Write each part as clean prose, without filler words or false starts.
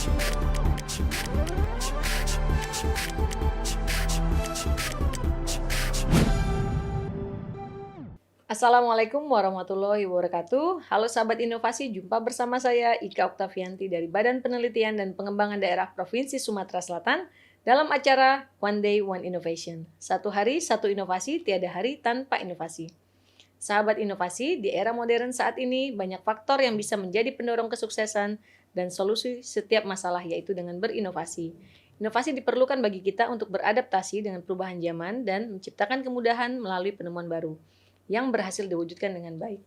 Assalamualaikum warahmatullahi wabarakatuh. Halo sahabat inovasi, jumpa bersama saya Ika Oktavianti dari Badan Penelitian dan Pengembangan Daerah Provinsi Sumatera Selatan dalam acara One Day One Innovation. Satu hari, satu inovasi, tiada hari tanpa inovasi. Sahabat inovasi, di era modern saat ini banyak faktor yang bisa menjadi pendorong kesuksesan dan solusi setiap masalah, yaitu dengan berinovasi. Inovasi diperlukan bagi kita untuk beradaptasi dengan perubahan zaman dan menciptakan kemudahan melalui penemuan baru yang berhasil diwujudkan dengan baik.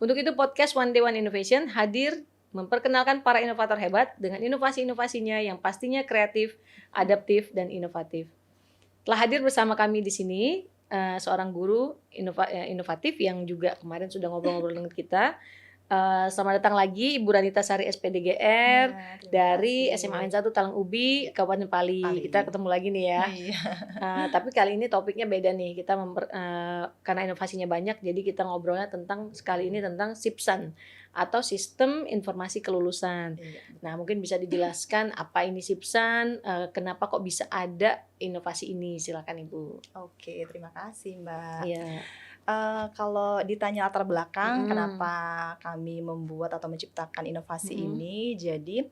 Untuk itu podcast One Day One Innovation hadir memperkenalkan para inovator hebat dengan inovasi-inovasinya yang pastinya kreatif, adaptif, dan inovatif. Telah hadir bersama kami di sini seorang guru inovatif yang juga kemarin sudah ngobrol-ngobrol dengan kita. Selamat datang lagi Ibu Ranita Sari SPDGR dari SMA N1 Talang Ubi, Kabupaten Pali. Kita ketemu lagi nih ya. Tapi kali ini topiknya beda nih. Kita karena inovasinya banyak, jadi kita ngobrolnya sekali ini tentang SIPSAN atau Sistem Informasi Kelulusan. Nah, mungkin bisa dijelaskan apa ini SIPSAN, kenapa kok bisa ada inovasi ini? Silakan Ibu. Oke, terima kasih Mbak. Iya. Kalau ditanya latar belakang kenapa kami membuat atau menciptakan inovasi ini, jadi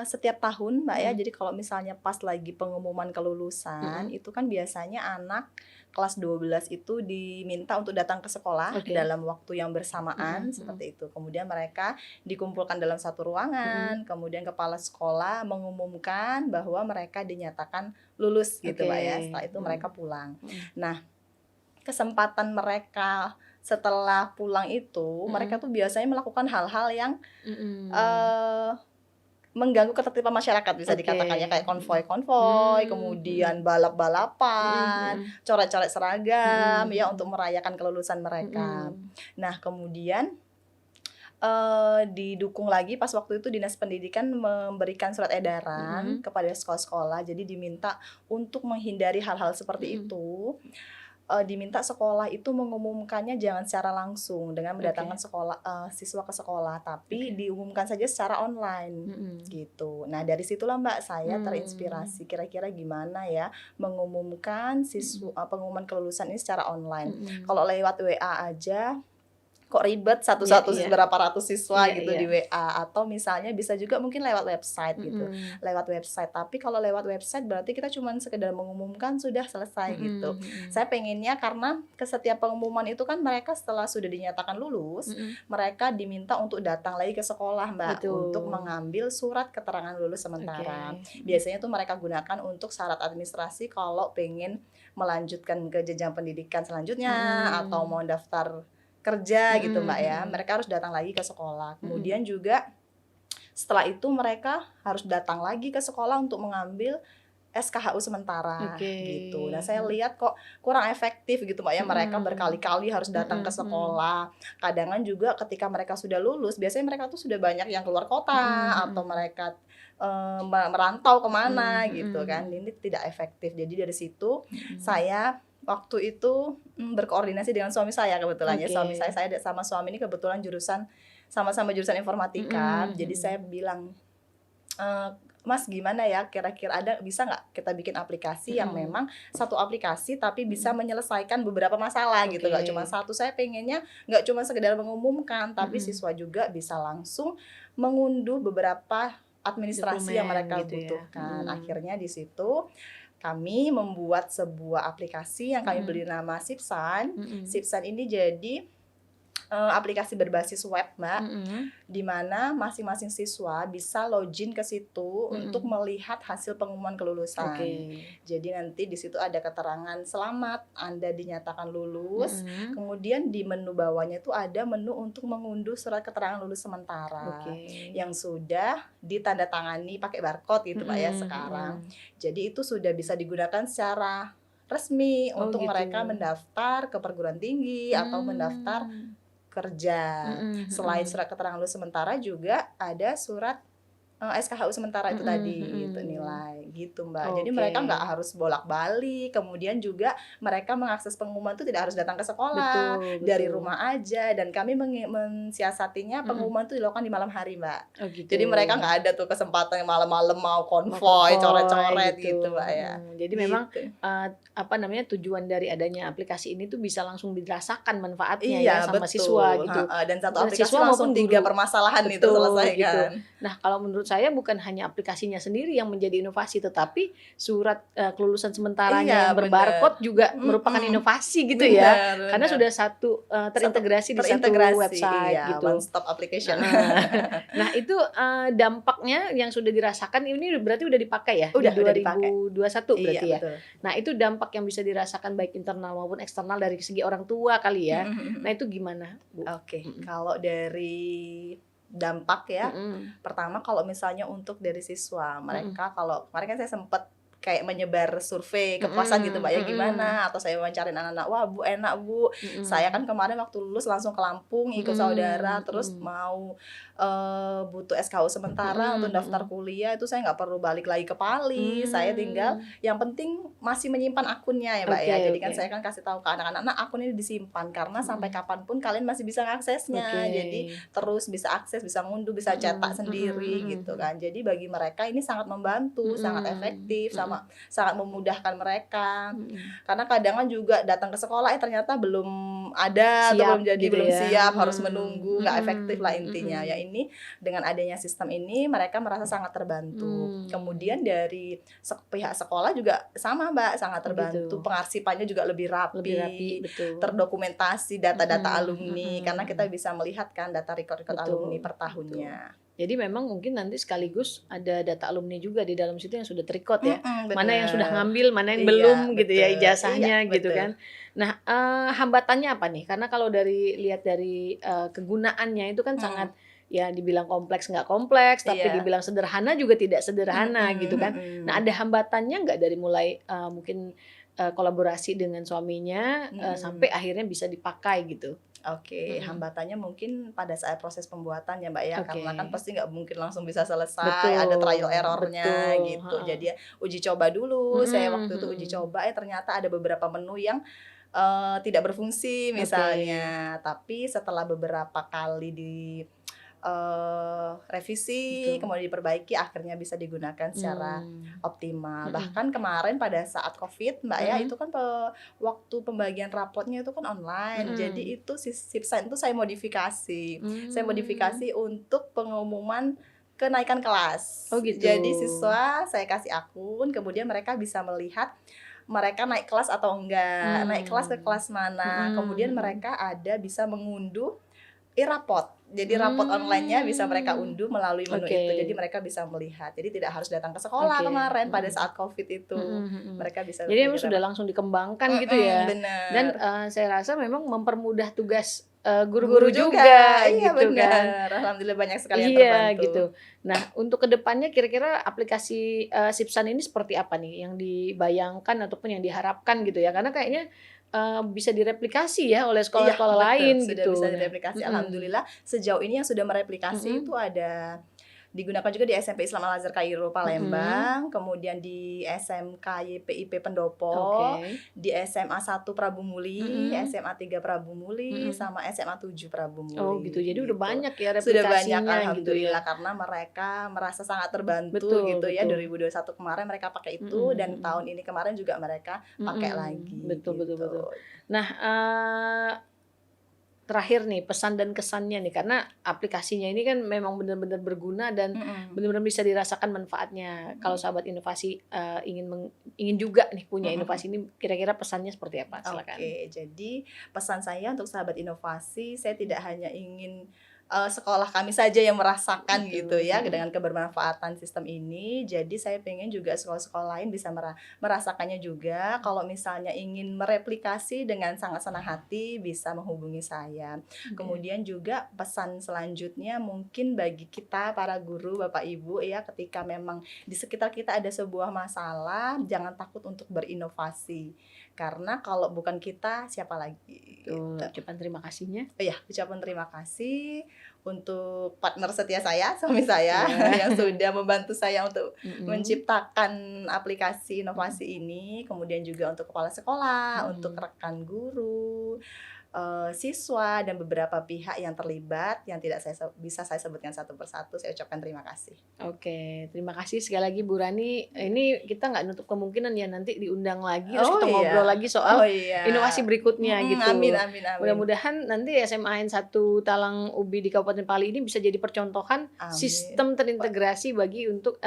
setiap tahun Mbak ya, jadi kalau misalnya pas lagi pengumuman kelulusan, itu kan biasanya anak kelas 12 itu diminta untuk datang ke sekolah dalam waktu yang bersamaan, seperti itu. Kemudian mereka dikumpulkan dalam satu ruangan, kemudian kepala sekolah mengumumkan bahwa mereka dinyatakan lulus gitu Mbak ya. Setelah itu mereka pulang. Nah, kesempatan mereka setelah pulang itu, mereka tuh biasanya melakukan hal-hal yang mengganggu ketertiban masyarakat, bisa dikatakannya kayak konvoi-konvoi, kemudian balap-balapan, coret-coret seragam ya untuk merayakan kelulusan mereka. Nah, kemudian didukung lagi pas waktu itu Dinas Pendidikan memberikan surat edaran kepada sekolah-sekolah, jadi diminta untuk menghindari hal-hal seperti itu. Diminta sekolah itu mengumumkannya jangan secara langsung dengan mendatangkan siswa ke sekolah, tapi diumumkan saja secara online gitu. Nah, dari situlah Mbak saya terinspirasi, kira-kira gimana ya mengumumkan pengumuman kelulusan ini secara online. Kalau lewat WA aja kok ribet satu-satu berapa ratus siswa gitu di WA, atau misalnya bisa juga mungkin lewat website gitu. Lewat website, tapi kalau lewat website berarti kita cuma sekedar mengumumkan sudah selesai gitu. Saya pengennya karena ke setiap pengumuman itu kan mereka setelah sudah dinyatakan lulus, mereka diminta untuk datang lagi ke sekolah Mbak, untuk mengambil surat keterangan lulus sementara. Biasanya tuh mereka gunakan untuk syarat administrasi kalau pengen melanjutkan ke jenjang pendidikan selanjutnya atau mau daftar kerja gitu Mbak ya, mereka harus datang lagi ke sekolah. Kemudian juga setelah itu mereka harus datang lagi ke sekolah untuk mengambil SKHU sementara gitu. Nah, saya lihat kok kurang efektif gitu Mbak ya, mereka berkali-kali harus datang ke sekolah. Kadang juga ketika mereka sudah lulus, biasanya mereka tuh sudah banyak yang keluar kota atau mereka merantau kemana gitu kan. Ini tidak efektif. Jadi dari situ saya waktu itu berkoordinasi dengan suami saya kebetulan ya. Suami saya sama suami ini kebetulan sama-sama jurusan informatika. Jadi saya bilang, Mas gimana ya, kira-kira bisa nggak kita bikin aplikasi yang memang satu aplikasi tapi bisa menyelesaikan beberapa masalah gitu, nggak cuma satu. Saya pengennya nggak cuma sekedar mengumumkan, tapi siswa juga bisa langsung mengunduh beberapa administrasi yang mereka butuhkan. Akhirnya di situ kami membuat sebuah aplikasi yang kami beri nama SIPSAN. SIPSAN ini jadi aplikasi berbasis web Mbak, di mana masing-masing siswa bisa login ke situ untuk melihat hasil pengumuman kelulusan. Jadi nanti di situ ada keterangan selamat Anda dinyatakan lulus. Kemudian di menu bawahnya itu ada menu untuk mengunduh surat keterangan lulus sementara yang sudah ditandatangani pakai barcode gitu Pak ya sekarang. Jadi itu sudah bisa digunakan secara resmi untuk mereka mendaftar ke perguruan tinggi atau mendaftar kerja. Selain surat keterangan lulus sementara juga ada surat SKHU sementara itu tadi itu nilai gitu Mbak. Jadi mereka nggak harus bolak-balik, kemudian juga mereka mengakses pengumuman itu tidak harus datang ke sekolah, Betul, dari betul. rumah aja, dan kami mensiasatinya pengumuman itu dilakukan di malam hari Mbak. Oh gitu. Jadi mereka nggak ada tuh kesempatan yang malam-malam mau Mau konvoy, konvoy coret-coret gitu gitu. Mbak ya. Jadi memang Gitu. apa namanya, tujuan dari adanya aplikasi ini tuh bisa langsung dirasakan manfaatnya ya Iya sama siswa betul, gitu. dan satu aplikasi Siswa langsung maupun 3 guru. permasalahan itu Betul selesai gitu. kan. Nah, kalau menurut saya bukan hanya aplikasinya sendiri yang menjadi inovasi, tetapi surat kelulusan sementaranya Iya yang berbarcode juga merupakan inovasi gitu ya. Bener Karena bener. sudah satu terintegrasi di satu Terintegrasi, website iya, gitu. one stop application. Nah itu dampaknya yang sudah dirasakan ini berarti udah dipakai ya Udah di dipakai. 2021 berarti Iya ya. betul. Nah itu dampak yang bisa dirasakan baik internal maupun eksternal dari segi orang tua kali ya. Nah itu gimana Bu? Oke, kalau dari dampak ya, pertama kalau misalnya untuk dari siswa, mereka kalau kemarin kan saya sempat kayak menyebar survei kepuasan gitu Mbak ya, gimana, atau saya wawancarin anak-anak, wah Bu enak Bu, saya kan kemarin waktu lulus langsung ke Lampung ikut saudara, terus mau butuh SKU sementara untuk daftar kuliah, itu saya nggak perlu balik lagi ke Pali, saya tinggal yang penting masih menyimpan akunnya ya Mbak ya. Jadi kan saya kan kasih tahu ke anak-anak, nah akun ini disimpan karena sampai kapanpun kalian masih bisa mengaksesnya. Jadi terus bisa akses, bisa ngunduh, bisa cetak sendiri gitu kan. Jadi bagi mereka ini sangat membantu, sangat efektif, sangat memudahkan mereka. Karena kadang kan juga datang ke sekolah ternyata belum ada atau belum jadi gitu belum ya. siap, harus menunggu, nggak efektif lah intinya. Ya ini dengan adanya sistem ini mereka merasa sangat terbantu. Kemudian dari pihak sekolah juga sama Mbak, sangat terbantu. Pengarsipannya juga lebih rapi, betul. terdokumentasi data-data alumni karena kita bisa melihat kan data record-record alumni per tahunnya. Jadi memang mungkin nanti sekaligus ada data alumni juga di dalam situ yang sudah terrecord ya. Mana yang sudah ngambil, mana yang belum gitu ya ijazahnya gitu kan. Nah, hambatannya apa nih? Karena kalau lihat dari kegunaannya itu kan sangat ya dibilang kompleks nggak kompleks, tapi dibilang sederhana juga tidak sederhana gitu kan. Nah, ada hambatannya nggak dari mulai mungkin kolaborasi dengan suaminya sampai akhirnya bisa dipakai gitu? Oke, hambatannya mungkin pada saat proses pembuatan ya Mbak ya, karena kan pasti nggak mungkin langsung bisa selesai, ada trial errornya gitu. Jadi ya uji coba dulu, saya waktu itu uji coba ternyata ada beberapa menu yang tidak berfungsi misalnya, tapi setelah beberapa kali revisi, kemudian diperbaiki, akhirnya bisa digunakan secara optimal. Bahkan kemarin pada saat COVID Mbak ya, itu kan waktu pembagian rapotnya itu kan online, jadi itu Sipsan itu saya modifikasi. Saya modifikasi untuk pengumuman kenaikan kelas. Oh gitu. Jadi siswa saya kasih akun, kemudian mereka bisa melihat mereka naik kelas atau enggak, naik kelas ke kelas mana, kemudian mereka bisa mengunduh rapot. Jadi rapot online-nya bisa mereka unduh melalui menu itu. Jadi mereka bisa melihat. Jadi tidak harus datang ke sekolah kemarin pada saat COVID itu. Mereka bisa. Jadi memang sudah langsung dikembangkan gitu ya. Benar. Dan saya rasa memang mempermudah tugas guru-guru juga iya, gitu benar. kan. Alhamdulillah banyak sekali yang terbantu. Gitu. Nah, untuk kedepannya kira-kira aplikasi Sipsan ini seperti apa nih yang dibayangkan ataupun yang diharapkan gitu ya? Karena kayaknya bisa direplikasi ya oleh sekolah-sekolah lain sudah gitu. Bisa direplikasi. Alhamdulillah sejauh ini yang sudah mereplikasi itu ada digunakan juga di SMP Islam Al Azhar Kairo Palembang, kemudian di SMK YPIP Pendopo, di SMA 1 Prabu Muli, SMA 3 Prabu Muli, sama SMA 7 Prabu Muli. Oh gitu. Jadi udah banyak ya replikasinya. Sudah banyak gitu alhamdulillah ya. Karena mereka merasa sangat terbantu gitu ya. 2021 kemarin mereka pakai itu dan tahun ini kemarin juga mereka pakai lagi. Betul. Nah, terakhir nih pesan dan kesannya nih, karena aplikasinya ini kan memang benar-benar berguna dan benar-benar bisa dirasakan manfaatnya. Kalau sahabat inovasi ingin juga nih punya inovasi ini, kira-kira pesannya seperti apa? Silakan. Oke, jadi pesan saya untuk sahabat inovasi, saya tidak hanya ingin sekolah kami saja yang merasakan gitu ya dengan kebermanfaatan sistem ini. Jadi saya pengen juga sekolah-sekolah lain bisa merasakannya juga. Kalau misalnya ingin mereplikasi dengan sangat senang hati bisa menghubungi saya. Kemudian juga pesan selanjutnya mungkin bagi kita para guru, Bapak Ibu ya, ketika memang di sekitar kita ada sebuah masalah, jangan takut untuk berinovasi. Karena kalau bukan kita siapa lagi? Ucapan terima kasihnya. Iya, ucapan terima kasih untuk partner setia saya, suami saya yang sudah membantu saya untuk menciptakan aplikasi inovasi ini, kemudian juga untuk kepala sekolah, untuk rekan guru, siswa dan beberapa pihak yang terlibat yang tidak bisa saya sebutkan satu persatu. Saya ucapkan terima kasih. Oke, terima kasih sekali lagi Bu Rani. Ini kita nggak nutup kemungkinan ya nanti diundang lagi terus kita ngobrol lagi soal inovasi berikutnya gitu. Amin. Mudah-mudahan nanti SMA N1 Talang Ubi di Kabupaten Pali ini bisa jadi percontohan sistem terintegrasi bagi untuk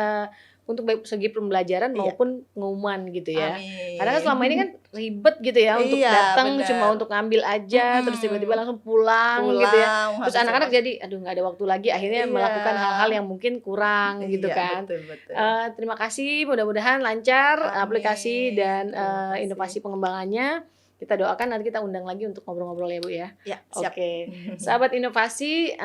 baik segi pembelajaran maupun pengumuman gitu ya. Amin. Karena kan selama ini kan ribet gitu ya untuk datang cuma untuk ngambil aja terus tiba-tiba langsung pulang gitu ya. Terus anak-anak jadi aduh nggak ada waktu lagi akhirnya melakukan hal-hal yang mungkin kurang gitu kan. Betul. Terima kasih, mudah-mudahan lancar aplikasi dan inovasi pengembangannya. Kita doakan nanti kita undang lagi untuk ngobrol-ngobrol ya Bu ya. Ya, siap. Oke. Sahabat inovasi,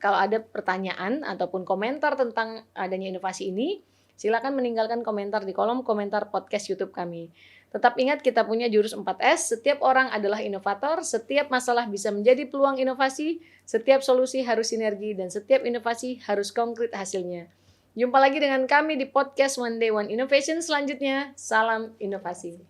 kalau ada pertanyaan ataupun komentar tentang adanya inovasi ini, silakan meninggalkan komentar di kolom komentar podcast YouTube kami. Tetap ingat kita punya jurus 4S, setiap orang adalah inovator, setiap masalah bisa menjadi peluang inovasi, setiap solusi harus sinergi, dan setiap inovasi harus konkret hasilnya. Jumpa lagi dengan kami di podcast One Day One Innovation selanjutnya. Salam inovasi.